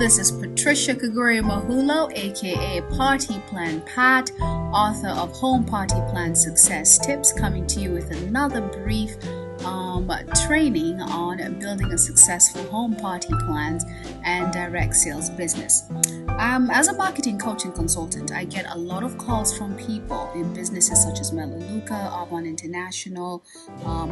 this is Patricia Kaguri Mahulo, aka Party Plan Pat, author of Home Party Plan Success Tips, coming to you with another brief training on building a successful home party plans and direct sales business. As a marketing coach and consultant, I get a lot of calls from people in businesses such as Melaleuca, Avon International,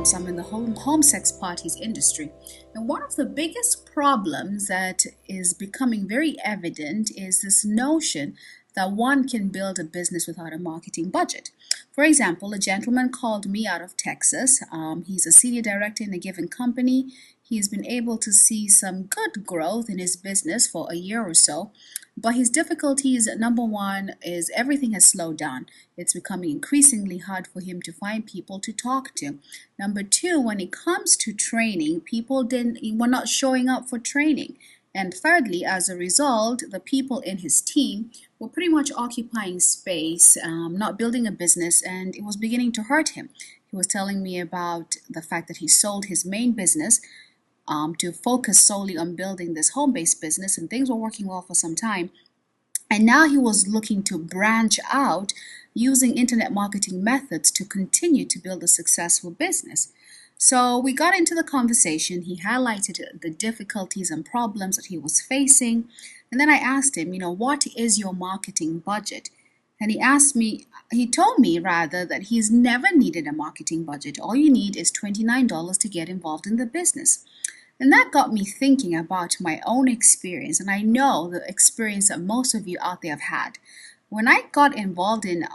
some in the home sex parties industry. And one of the biggest problems that is becoming very evident is this notion that one can build a business without a marketing budget. For example, a gentleman called me out of Texas. He's a senior director in a given company. He's been able to see some good growth in his business for a year or so. But his difficulties, number one, is everything has slowed down. It's becoming increasingly hard for him to find people to talk to. Number two, when it comes to training, people were not showing up for training. And thirdly, as a result, the people in his team were pretty much occupying space, not building a business, and it was beginning to hurt him. He was telling me about the fact that he sold his main business to focus solely on building this home-based business, and things were working well for some time. And now he was looking to branch out using internet marketing methods to continue to build a successful business. So we got into the conversation. He highlighted the difficulties and problems that he was facing. And then I asked him, what is your marketing budget? And he told me that he's never needed a marketing budget. All you need is $29 to get involved in the business. And that got me thinking about my own experience. And I know the experience that most of you out there have had. When I got involved in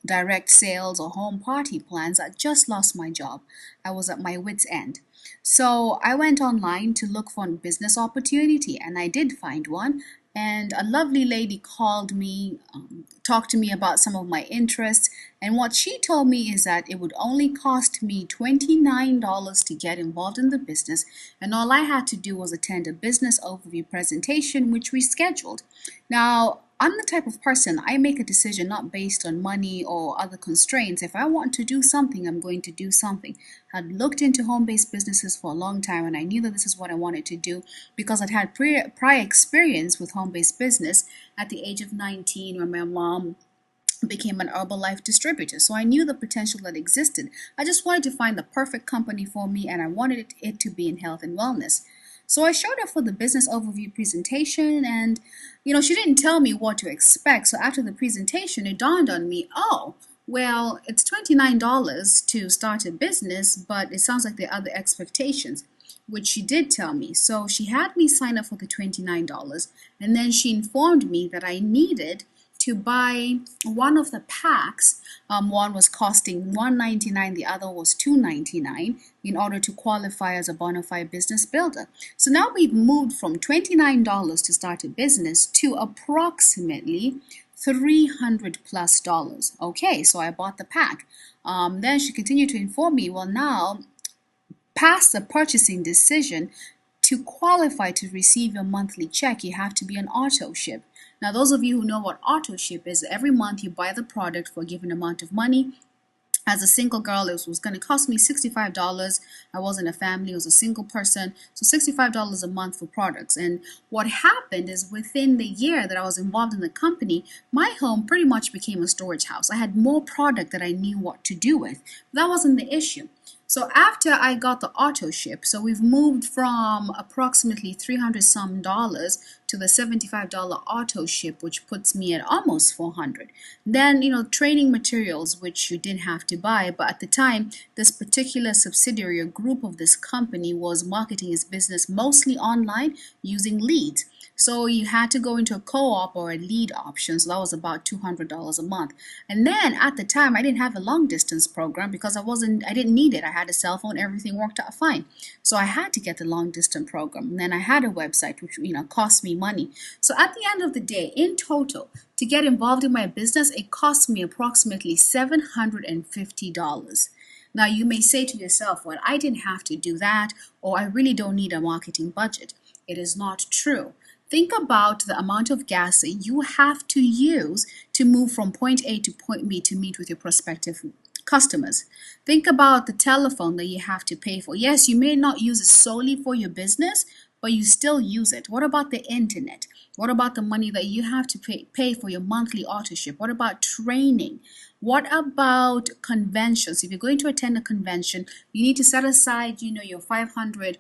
direct sales or home party plans, I just lost my job. I was at my wit's end. So I went online to look for a business opportunity, and I did find one. And a lovely lady called me, talked to me about some of my interests. And what she told me is that it would only cost me $29 to get involved in the business. And all I had to do was attend a business overview presentation, which we scheduled. Now, I'm the type of person, I make a decision not based on money or other constraints. If I want to do something, I'm going to do something. I'd looked into home-based businesses for a long time, and I knew that this is what I wanted to do because I'd had prior experience with home-based business at the age of 19 when my mom became an Herbalife distributor. So I knew the potential that existed. I just wanted to find the perfect company for me, and I wanted it to be in health and wellness. So I showed up for the business overview presentation, and she didn't tell me what to expect. So after the presentation, it dawned on me, well, it's $29 to start a business, but it sounds like there are other expectations, which she did tell me. So she had me sign up for the $29, and then she informed me that I needed to buy one of the packs. One was costing $1.99, the other was $2.99 in order to qualify as a bona fide business builder. So now we've moved from $29 to start a business to approximately $300 plus. Okay, so I bought the pack. Then she continued to inform me, well, now past the purchasing decision, to qualify to receive your monthly check, you have to be an auto ship. Now, those of you who know what auto ship is, every month you buy the product for a given amount of money. As a single girl, it was going to cost me $65. I wasn't a family, I was a single person. So $65 a month for products. And what happened is within the year that I was involved in the company, my home pretty much became a storage house. I had more product that I knew what to do with. That wasn't the issue. So after I got the auto ship, so we've moved from approximately $300 some to the $75 auto ship, which puts me at almost $400. Then, training materials, which you didn't have to buy, but at the time, this particular subsidiary or group of this company was marketing its business mostly online using leads. So you had to go into a co-op or a lead option. So that was about $200 a month. And then at the time, I didn't have a long distance program because I didn't need it. I had a cell phone, everything worked out fine. So I had to get the long distance program. And then I had a website, which, cost me money. So at the end of the day, in total, to get involved in my business, it cost me approximately $750. Now you may say to yourself, well, I didn't have to do that, or I really don't need a marketing budget. It is not true. Think about the amount of gas that you have to use to move from point A to point B to meet with your prospective customers. Think about the telephone that you have to pay for. Yes, you may not use it solely for your business, but you still use it? What about the internet? What about the money that you have to pay for your monthly authorship? What about training? What about conventions? If you're going to attend a convention, you need to set aside, your 500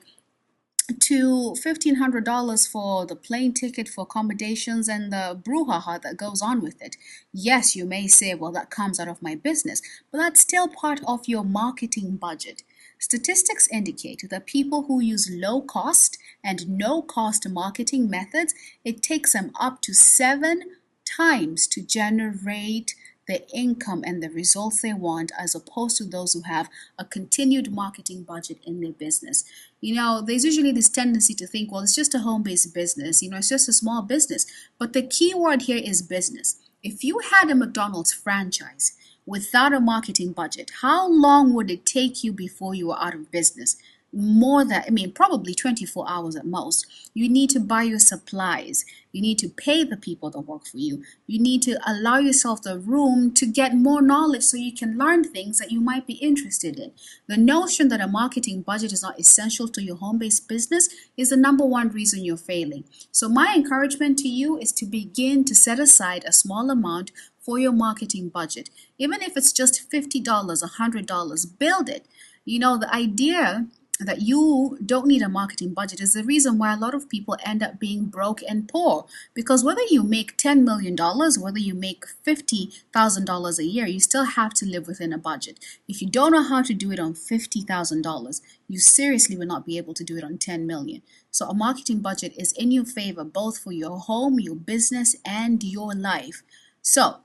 to $1,500 for the plane ticket, for accommodations, and the brouhaha that goes on with it. Yes, you may say, well, that comes out of my business, but that's still part of your marketing budget. Statistics indicate that people who use low cost and no cost marketing methods, it takes them up to 7 times to generate the income and the results they want, as opposed to those who have a continued marketing budget in their business. There's usually this tendency to think, well, it's just a home-based business, it's just a small business. But the key word here is business. If you had a McDonald's franchise without a marketing budget, how long would it take you before you were out of business? Probably 24 hours at most. You need to buy your supplies. You need to pay the people that work for you. You need to allow yourself the room to get more knowledge so you can learn things that you might be interested in. The notion that a marketing budget is not essential to your home-based business is the number one reason you're failing. So my encouragement to you is to begin to set aside a small amount for your marketing budget. Even if it's just $50, $100, build it. The idea that you don't need a marketing budget is the reason why a lot of people end up being broke and poor. Because whether you make $10 million, whether you make $50,000 a year, you still have to live within a budget. If you don't know how to do it on $50,000, you seriously will not be able to do it on $10 million. So a marketing budget is in your favor, both for your home, your business, and your life. So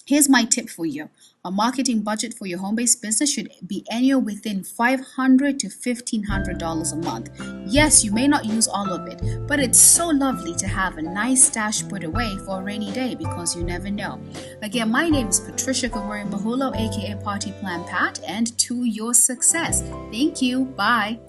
here's my tip for you. A marketing budget for your home-based business should be anywhere within $500 to $1,500 a month. Yes, you may not use all of it, but it's so lovely to have a nice stash put away for a rainy day, because you never know. Again, my name is Patricia Kagori Mahulo, aka Party Plan Pat, and to your success. Thank you. Bye.